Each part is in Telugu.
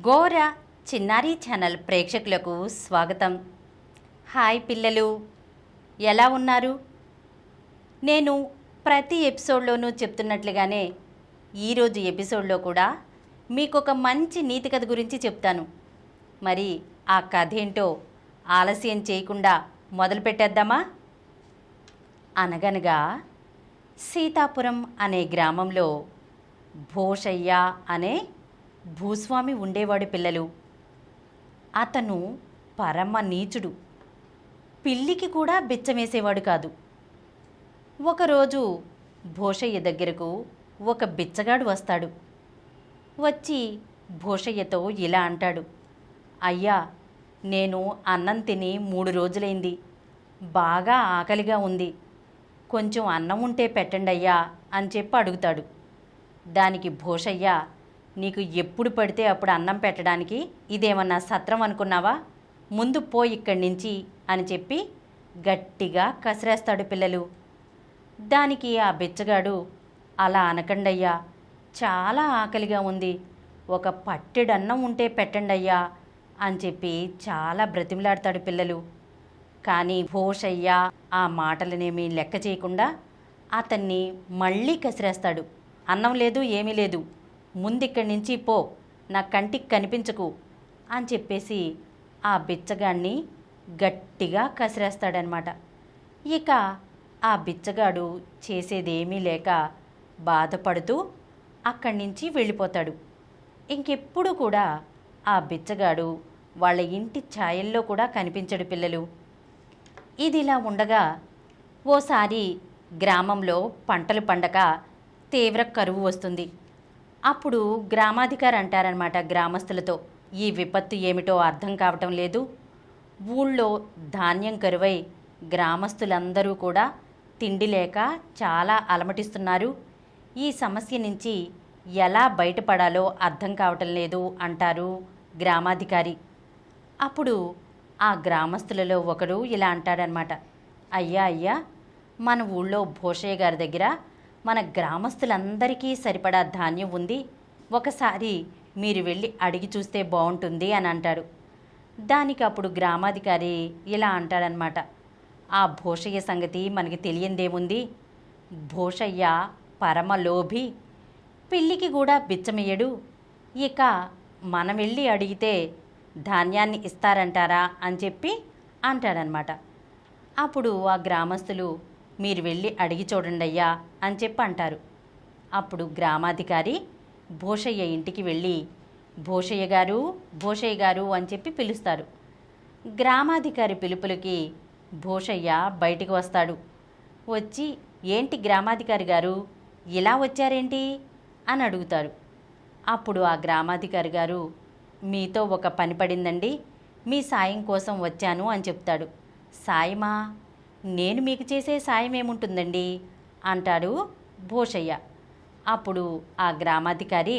గోర చిన్నారి ఛానల్ ప్రేక్షకులకు స్వాగతం. హాయ్ పిల్లలు, ఎలా ఉన్నారు? నేను ప్రతి ఎపిసోడ్లోనూ చెప్తున్నట్లుగానే ఈరోజు ఎపిసోడ్లో కూడా మీకు ఒక మంచి నీతి కథ గురించి చెప్తాను. మరి ఆ కథ ఏంటో ఆలస్యం చేయకుండా మొదలు పెట్టేద్దామా? అనగనగా సీతాపురం అనే గ్రామంలో భోషయ్య అనే భూస్వామి ఉండేవాడు పిల్లలు. అతను పరమ నీచుడు, పిల్లికి కూడా బిచ్చమేసేవాడు కాదు. ఒకరోజు భోషయ్య దగ్గరకు ఒక బిచ్చగాడు వస్తాడు. వచ్చి భోషయ్యతో ఇలా అంటాడు, అయ్యా, నేను అన్నం తిని 3 రోజులైంది, బాగా ఆకలిగా ఉంది, కొంచెం అన్నం ఉంటే పెట్టండి అయ్యా అని చెప్పి అడుగుతాడు. దానికి భోషయ్య, నీకు ఎప్పుడు పడితే అప్పుడు అన్నం పెట్టడానికి ఇదేమన్నా సత్రం అనుకున్నావా? ముందు పో ఇక్కడి నుంచి అని చెప్పి గట్టిగా కసిరేస్తాడు పిల్లలు. దానికి ఆ బిచ్చగాడు, అలా అనకండయ్యా, చాలా ఆకలిగా ఉంది, ఒక పట్టెడన్నం ఉంటే పెట్టండయ్యా అని చెప్పి చాలా బ్రతిమలాడతాడు పిల్లలు. కానీ భోషయ్య ఆ మాటలనేమీ లెక్క చేయకుండా అతన్ని మళ్ళీ కసిరేస్తాడు. అన్నం లేదు, ఏమీ లేదు, ముందిక్కడి నుంచి పో, నా కంటికి కనిపించకు అని చెప్పేసి ఆ బిచ్చగాడిని గట్టిగా కసిరేస్తాడనమాట. ఇక ఆ బిచ్చగాడు చేసేదేమీ లేక బాధపడుతూ అక్కడి నుంచి వెళ్ళిపోతాడు. ఇంకెప్పుడు కూడా ఆ బిచ్చగాడు వాళ్ళ ఇంటి ఛాయల్లో కూడా కనిపించడు పిల్లలు. ఇదిలా ఉండగా ఓసారి గ్రామంలో పంటలు పండక తీవ్ర కరువు వస్తుంది. అప్పుడు గ్రామాధికారి అంటారనమాట గ్రామస్తులతో, ఈ విపత్తు ఏమిటో అర్థం కావటం లేదు, ఊళ్ళో ధాన్యం కరువై గ్రామస్తులందరూ కూడా తిండి లేక చాలా అలమటిస్తున్నారు, ఈ సమస్య నుంచి ఎలా బయటపడాలో అర్థం కావటం లేదు అంటారు గ్రామాధికారి. అప్పుడు ఆ గ్రామస్తులలో ఒకడు ఇలా అంటాడనమాట, అయ్యా, మన ఊళ్ళో భోషయ్య గారి దగ్గర మన గ్రామస్తులందరికీ సరిపడా ధాన్యం ఉంది, ఒకసారి మీరు వెళ్ళి అడిగి చూస్తే బాగుంటుంది అని అంటాడు. దానికి అప్పుడు గ్రామాధికారి ఇలా అంటాడనమాట, ఆ భోషయ్య సంగతి మనకి తెలియందేముంది, భోషయ్య పరమ లోభి, పిల్లికి కూడా బిచ్చమయ్యడు, ఇక మనం వెళ్ళి అడిగితే ధాన్యాన్ని ఇస్తారంటారా అని చెప్పి అంటాడనమాట. అప్పుడు ఆ గ్రామస్తులు, మీరు వెళ్ళి అడిగి చూడండి అయ్యా అని చెప్పి అంటారు. అప్పుడు గ్రామాధికారి భోషయ్య ఇంటికి వెళ్ళి భోషయ్య గారు అని చెప్పి పిలుస్తారు. గ్రామాధికారి పిలుపులకి భోషయ్య బయటికి వస్తాడు. వచ్చి, ఏంటి గ్రామాధికారి గారు ఇలా వచ్చారేంటి అని అడుగుతారు. అప్పుడు ఆ గ్రామాధికారి గారు, మీతో ఒక పని పడిందండి, మీ సాయం కోసం వచ్చాను అని చెప్తాడు. సాయమా? నేను మీకు చేసే సాయం ఏముంటుందండి అంటాడు భోషయ్య. అప్పుడు ఆ గ్రామాధికారి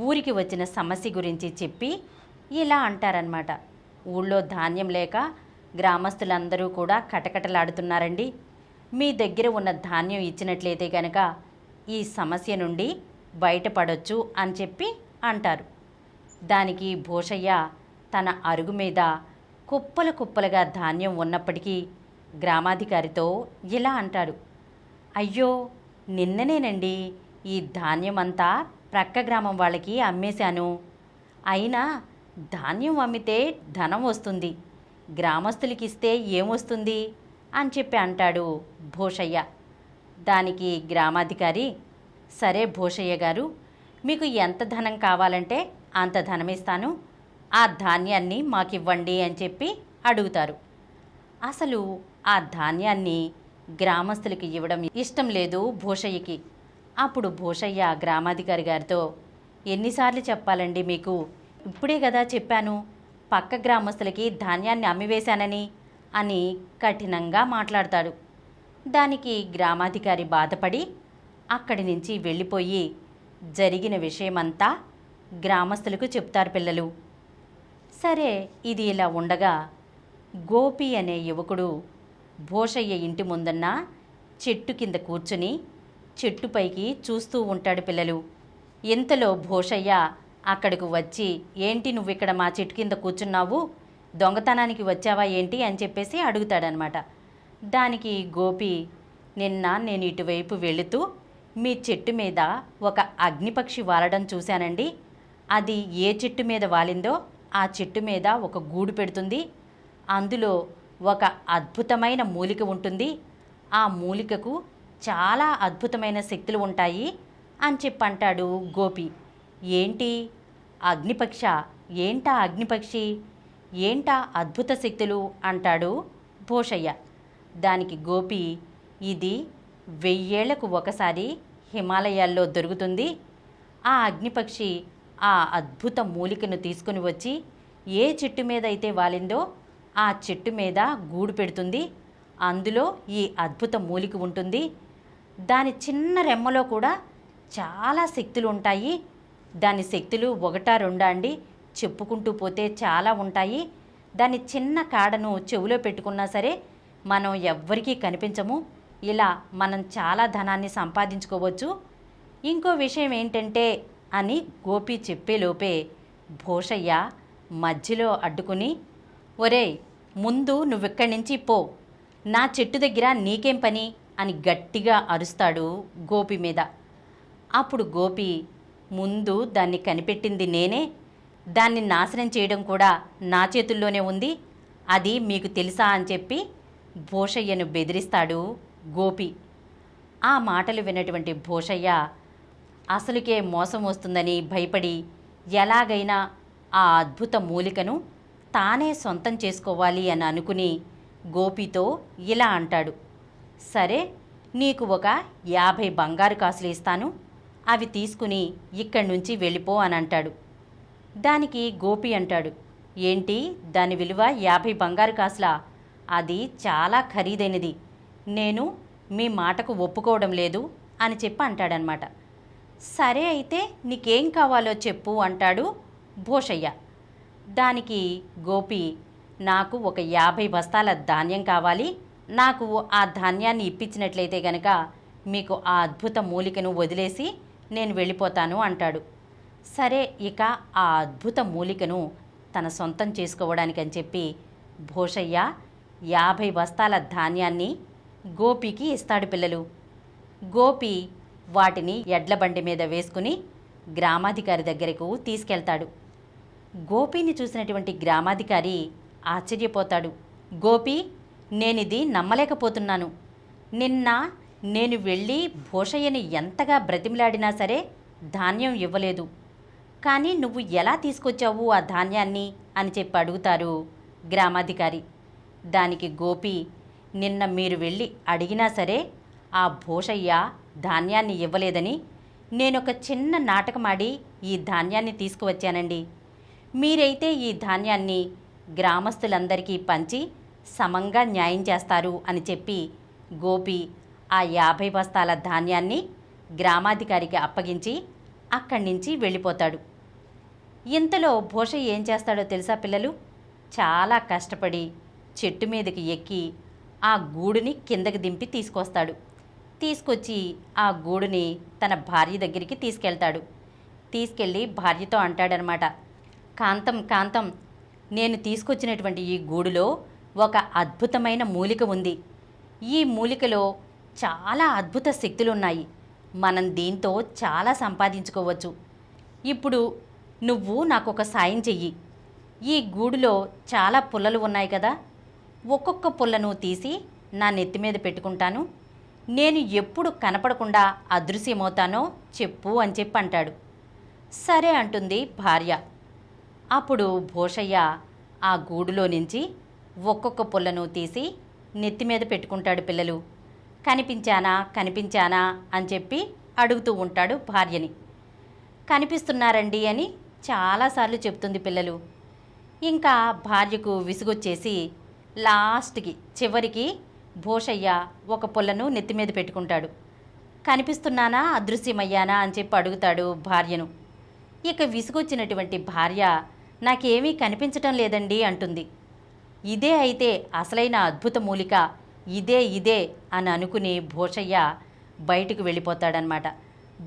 ఊరికి వచ్చిన సమస్య గురించి చెప్పి ఇలా అంటారనమాట, ఊళ్ళో ధాన్యం లేక గ్రామస్తులందరూ కూడా కటకటలాడుతున్నారండి, మీ దగ్గర ఉన్న ధాన్యం ఇచ్చినట్లయితే కనుక ఈ సమస్య నుండి బయటపడొచ్చు అని చెప్పి అంటారు. దానికి భోషయ్య తన అరుగు మీద కుప్పలుగా ధాన్యం ఉన్నప్పటికీ గ్రామాధికారితో ఇలా అంటాడు, అయ్యో, నిన్ననేనండి ఈ ధాన్యం అంతా ప్రక్క గ్రామం వాళ్ళకి అమ్మేశాను, అయినా ధాన్యం అమ్మితే ధనం వస్తుంది, గ్రామస్తులకి ఇస్తే ఏమొస్తుంది అని చెప్పి అంటాడు భోషయ్య. దానికి గ్రామాధికారి, సరే భోషయ్య గారు, మీకు ఎంత ధనం కావాలంటే అంత ధనం ఇస్తాను, ఆ ధాన్యాన్ని మాకివ్వండి అని చెప్పి అడుగుతారు. అసలు ఆ ధాన్యాన్ని గ్రామస్తులకి ఇవ్వడం ఇష్టం లేదు భోషయ్యకి. అప్పుడు భోషయ్య గ్రామాధికారి గారితో, ఎన్నిసార్లు చెప్పాలండి మీకు, ఇప్పుడే కదా చెప్పాను పక్క గ్రామస్తులకి ధాన్యాన్ని అమ్మివేశానని అని కఠినంగా మాట్లాడతాడు. దానికి గ్రామాధికారి బాధపడి అక్కడి నుంచి వెళ్ళిపోయి జరిగిన విషయమంతా గ్రామస్తులకు చెప్తారు పిల్లలు. సరే, ఇది ఇలా ఉండగా గోపి అనే యువకుడు భోషయ్య ఇంటి ముందున్న చెట్టు కింద కూర్చుని చెట్టుపైకి చూస్తూ ఉంటాడు పిల్లలు. ఇంతలో భోషయ్య అక్కడికి వచ్చి, ఏంటి నువ్వు ఇక్కడ మా చెట్టు కింద కూర్చున్నావు, దొంగతనానికి వచ్చావా ఏంటి అని చెప్పేసి అడుగుతాడనమాట. దానికి గోపి, నిన్న నేను ఇటువైపు వెళుతూ మీ చెట్టు మీద ఒక అగ్నిపక్షి వాలడం చూశానండి. అది ఏ చెట్టు మీద వాలిందో ఆ చెట్టు మీద ఒక గూడు పెడుతుంది. అందులో ఒక అద్భుతమైన మూలిక ఉంటుంది. ఆ మూలికకు చాలా అద్భుతమైన శక్తులు ఉంటాయి అని చెప్పంటాడు గోపి. ఏంటి అగ్నిపక్ష, ఏంటా అగ్నిపక్షి, ఏంటా అద్భుత శక్తులు అంటాడు భూషయ్య. దానికి గోపి, ఇది 1000 ఏళ్లకు ఒకసారి హిమాలయాల్లో దొరుకుతుంది. ఆ అగ్నిపక్షి ఆ అద్భుత మూలికను తీసుకుని వచ్చి ఏ చెట్టు మీద అయితే వాలిందో ఆ చెట్టు మీద గూడు పెడుతుంది. అందులో ఈ అద్భుత మూలిక ఉంటుంది. దాని చిన్న రెమ్మలో కూడా చాలా శక్తులు ఉంటాయి. దాని శక్తులు ఒకటా రెండా అండి, చెప్పుకుంటూ పోతే చాలా ఉంటాయి. దాని చిన్న కాడను చెవిలో పెట్టుకున్నా సరే మనం ఎవ్వరికీ కనిపించము. ఇలా మనం చాలా ధనాన్ని సంపాదించుకోవచ్చు. ఇంకో విషయం ఏంటంటే అని గోపి చెప్పేలోపే భూషయ్య మధ్యలో అడ్డుకుని, ఒరేయ్, ముందు నువ్వెక్కడి నుంచి పో, నా చెట్టు దగ్గర నీకేం పని అని గట్టిగా అరుస్తాడు గోపి మీద. అప్పుడు గోపి, ముందు దాన్ని కనిపెట్టింది నేనే, దాన్ని నాశనం చేయడం కూడా నా చేతుల్లోనే ఉంది, అది మీకు తెలుసా అని చెప్పి భూషయ్యను బెదిరిస్తాడు గోపి. ఆ మాటలు విన్నటువంటి భూషయ్య అసలుకే మోసం వస్తుందని భయపడి ఎలాగైనా ఆ అద్భుత మూలికను తానే సొంతం చేసుకోవాలి అని అనుకుని గోపితో ఇలా అంటాడు, సరే, నీకు ఒక 50 బంగారు కాసులు ఇస్తాను, అవి తీసుకుని ఇక్కడి నుంచి వెళ్ళిపో అని అంటాడు. దానికి గోపి అంటాడు, ఏంటి దాని విలువ 50 బంగారు కాసులా? అది చాలా ఖరీదైనది, నేను మీ మాటకు ఒప్పుకోవడం లేదు అని చెప్పి అంటాడనమాట. సరే అయితే నీకేం కావాలో చెప్పు అంటాడు భూషయ్య. దానికి గోపి, నాకు ఒక 50 బస్తాల ధాన్యం కావాలి, నాకు ఆ ధాన్యాన్ని ఇప్పించినట్లయితే గనక మీకు ఆ అద్భుత మూలికను వదిలేసి నేను వెళ్ళిపోతాను అంటాడు. సరే, ఇక ఆ అద్భుత మూలికను తన సొంతం చేసుకోవడానికని చెప్పి భూషయ్య 50 బస్తాల ధాన్యాన్ని గోపికి ఇస్తాడు పిల్లలు. గోపి వాటిని ఎడ్ల బండి మీద వేసుకుని గ్రామాధికారి దగ్గరకు తీసుకెళ్తాడు. గోపిని చూసినటువంటి గ్రామాధికారి ఆశ్చర్యపోతాడు. గోపి, నేనిది నమ్మలేకపోతున్నాను. నిన్న నేను వెళ్ళి భూషయ్యని ఎంతగా బ్రతిమిలాడినా సరే ధాన్యం ఇవ్వలేదు, కానీ నువ్వు ఎలా తీసుకొచ్చావు ఆ ధాన్యాన్ని అని చెప్పి అడుగుతారు గ్రామాధికారి. దానికి గోపి, నిన్న మీరు వెళ్ళి అడిగినా సరే ఆ భూషయ్య ధాన్యాన్ని ఇవ్వలేదని నేనొక చిన్న నాటకమాడి ఈ ధాన్యాన్ని తీసుకువచ్చానండి. మీరైతే ఈ ధాన్యాన్ని గ్రామస్తులందరికీ పంచి సమంగా న్యాయం చేస్తారు అని చెప్పి గోపి ఆ 50 బస్తాల ధాన్యాన్ని గ్రామాధికారికి అప్పగించి అక్కడి నుంచి వెళ్ళిపోతాడు. ఇంతలో భూషయ్య ఏం చేస్తాడో తెలుసా పిల్లలు? చాలా కష్టపడి చెట్టు మీదకి ఎక్కి ఆ గూడుని కిందకి దింపి తీసుకొస్తాడు. తీసుకొచ్చి ఆ గూడుని తన భార్య దగ్గరికి తీసుకెళ్తాడు. తీసుకెళ్ళి భార్యతో అంటాడనమాట, కాంతం కాంతం, నేను తీసుకొచ్చినటువంటి ఈ గూడులో ఒక అద్భుతమైన మూలిక ఉంది. ఈ మూలికలో చాలా అద్భుత శక్తులున్నాయి. మనం దీంతో చాలా సంపాదించుకోవచ్చు. ఇప్పుడు నువ్వు నాకు ఒక సాయం చెయ్యి. ఈ గూడులో చాలా పుల్లలు ఉన్నాయి కదా, ఒక్కొక్క పుల్లను తీసి నా నెత్తి మీద పెట్టుకుంటాను. నేను ఎప్పుడు కనపడకుండా అదృశ్యమవుతానో చెప్పు అని చెప్పి అంటాడు. సరే అంటుంది భార్య. అప్పుడు భూషయ్య ఆ గూడులో నుంచి ఒక్కొక్క పుల్లను తీసి నెత్తి మీద పెట్టుకుంటాడు పిల్లలు. కనిపించానా కనిపించానా అని చెప్పి అడుగుతూ ఉంటాడు భార్యని. కనిపిస్తున్నారండి అని చాలాసార్లు చెప్తుంది పిల్లలు. ఇంకా భార్యకు విసుగొచ్చేసి చివరికి భూషయ్య ఒక పుల్లను నెత్తి మీద పెట్టుకుంటాడు. కనిపిస్తున్నానా అదృశ్యమయ్యానా అని చెప్పి అడుగుతాడు భార్యను. ఇక విసుగొచ్చినటువంటి భార్య, నాకేమీ కనిపించటం లేదండి అంటుంది. ఇదే అయితే అసలైన అద్భుత మూలిక, ఇదే అని అనుకుని భూషయ్య బయటకు వెళ్ళిపోతాడనమాట.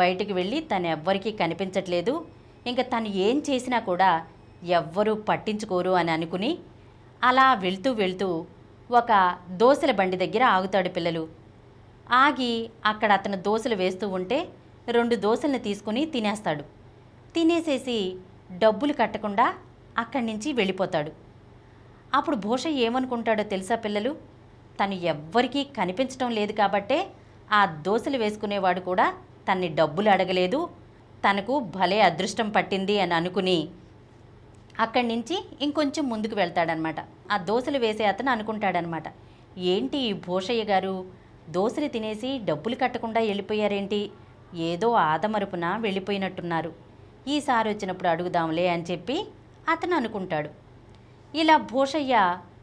బయటకు వెళ్ళి తను ఎవ్వరికీ కనిపించట్లేదు, ఇంకా తను ఏం చేసినా కూడా ఎవ్వరూ పట్టించుకోరు అని అనుకుని అలా వెళ్తూ వెళ్తూ ఒక దోసెల బండి దగ్గర ఆగుతాడు పిల్లలు. ఆగి అక్కడ అతను దోసెలు వేస్తూ ఉంటే 2 దోసెలను తీసుకుని తినేస్తాడు. తినేసేసి డబ్బులు కట్టకుండా అక్కడి నుంచి వెళ్ళిపోతాడు. అప్పుడు భూషయ్య ఏమనుకుంటాడో తెలుసా పిల్లలు? తను ఎవ్వరికీ కనిపించడం లేదు కాబట్టే ఆ దోసెలు వేసుకునేవాడు కూడా తన్ని డబ్బులు అడగలేదు, తనకు భలే అదృష్టం పట్టింది అని అనుకుని అక్కడి నుంచి ఇంకొంచెం ముందుకు వెళ్తాడనమాట. ఆ దోసెలు వేసే అతను అనుకుంటాడనమాట, ఏంటి భూషయ్య గారు దోసెలు తినేసి డబ్బులు కట్టకుండా వెళ్ళిపోయారేంటి, ఏదో ఆదమరుపున వెళ్ళిపోయినట్టున్నారు, ఈసారి వచ్చినప్పుడు అడుగుదాంలే అని చెప్పి అతను అనుకుంటాడు. ఇలా భూషయ్య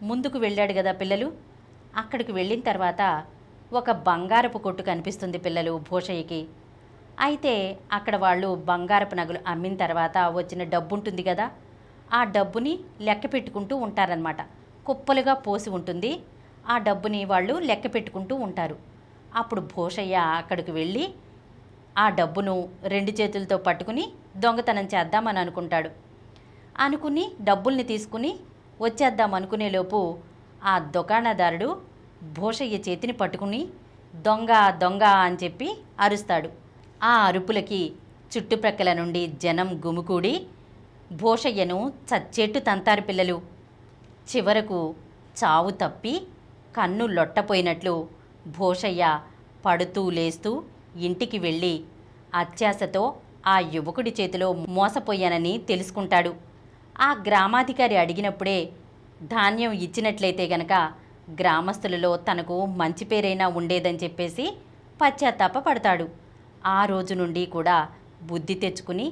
ముందుకు వెళ్ళాడు కదా పిల్లలు. అక్కడికి వెళ్ళిన తర్వాత ఒక బంగారపు కొట్టు కనిపిస్తుంది పిల్లలు భూషయ్యకి. అయితే అక్కడ వాళ్ళు బంగారపు నగలు అమ్మిన తర్వాత వచ్చిన డబ్బు ఉంటుంది కదా, ఆ డబ్బుని లెక్క పెట్టుకుంటూ ఉంటారనమాట. కుప్పలుగా పోసి ఉంటుంది. ఆ డబ్బుని వాళ్ళు లెక్క పెట్టుకుంటూ ఉంటారు. అప్పుడు భూషయ్య అక్కడికి వెళ్ళి ఆ డబ్బును 2 చేతులతో పట్టుకుని దొంగతనం చేద్దామని అనుకుంటాడు. అనుకుని డబ్బుల్ని తీసుకుని వచ్చేద్దాం అనుకునేలోపు ఆ దుకాణదారుడు భూషయ్య చేతిని పట్టుకుని దొంగ దొంగ అని చెప్పి అరుస్తాడు. ఆ అరుపులకి చుట్టుప్రక్కల నుండి జనం గుమికూడి భూషయ్యను చచ్చేట్టు తంతారు పిల్లలు. చివరకు చావు తప్పి కన్ను లొట్టపోయినట్లు భూషయ్య పడుతూ లేస్తూ ఇంటికి వెళ్ళి అత్యాశతో ఆ యువకుడి చేతిలో మోసపోయానని తెలుసుకుంటాడు. ఆ గ్రామాధికారి అడిగినప్పుడే ధాన్యం ఇచ్చినట్లయితే గనక గ్రామస్తులలో తనకు మంచి పేరైనా ఉండేదని చెప్పేసి పశ్చాత్తాపపడతాడు. ఆ రోజు నుండి కూడా బుద్ధి తెచ్చుకుని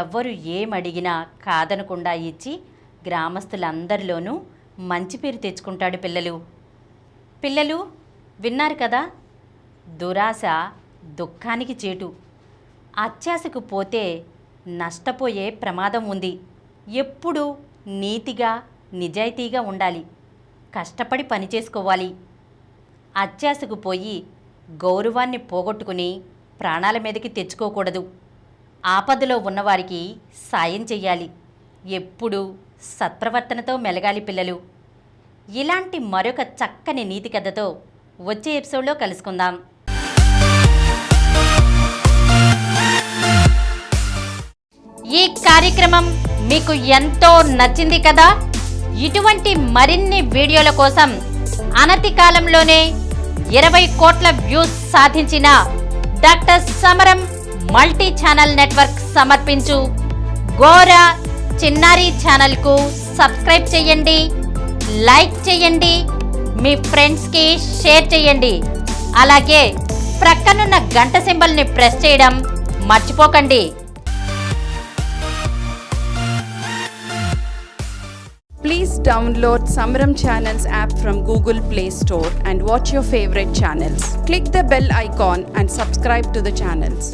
ఎవ్వరు ఏమడిగినా కాదనకుండా ఇచ్చి గ్రామస్తులందరిలోనూ మంచి పేరు తెచ్చుకుంటాడు పిల్లలు. పిల్లలు విన్నారు కదా, దురాశ దుఃఖానికి చేటు. అత్యాశకు పోతే నష్టపోయే ప్రమాదం ఉంది. ఎప్పుడూ నీతిగా నిజాయితీగా ఉండాలి, కష్టపడి పని చేసుకోవాలి. అత్యాశకు పోయి గౌరవాన్ని పోగొట్టుకుని ప్రాణాల మీదకి తెచ్చుకోకూడదు. ఆపదలో ఉన్నవారికి సాయం చెయ్యాలి. ఎప్పుడూ సత్ప్రవర్తనతో మెలగాలి పిల్లలు. ఇలాంటి మరొక చక్కని నీతి కథతో వచ్చే ఎపిసోడ్లో కలుసుకుందాం. ఈ కార్యక్రమం మీకు ఎంతో నచ్చింది కదా. ఇటువంటి మరిన్ని వీడియోల కోసం అనతి కాలంలోనే 20 కోట్ల వ్యూస్ సాధించిన డాక్టర్ సమరం మల్టీ ఛానల్ నెట్వర్క్ సమర్పించు గోరా చిన్నారి ఛానల్కు సబ్స్క్రైబ్ చేయండి, లైక్ చేయండి, మీ ఫ్రెండ్స్కి షేర్ చేయండి. అలాగే ప్రక్కనున్న గంట సింబల్ని ప్రెస్ చేయడం మర్చిపోకండి. Please download Samaram Channels app from Google Play Store and watch your favorite channels. Click the bell icon and subscribe to the channels.